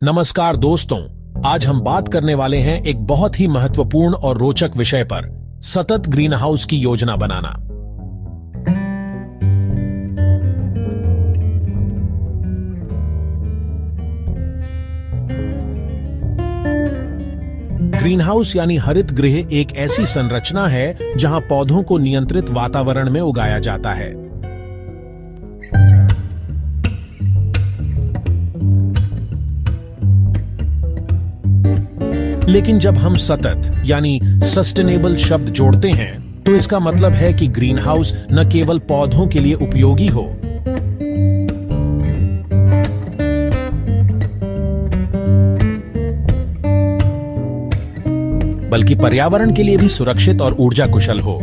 नमस्कार दोस्तों, आज हम बात करने वाले हैं एक बहुत ही महत्वपूर्ण और रोचक विषय पर, सतत ग्रीन हाउस की योजना बनाना। ग्रीन हाउस यानी हरित गृह एक ऐसी संरचना है जहां पौधों को नियंत्रित वातावरण में उगाया जाता है। लेकिन जब हम सतत यानी सस्टेनेबल शब्द जोड़ते हैं तो इसका मतलब है कि ग्रीन हाउस न केवल पौधों के लिए उपयोगी हो, बल्कि पर्यावरण के लिए भी सुरक्षित और ऊर्जा कुशल हो।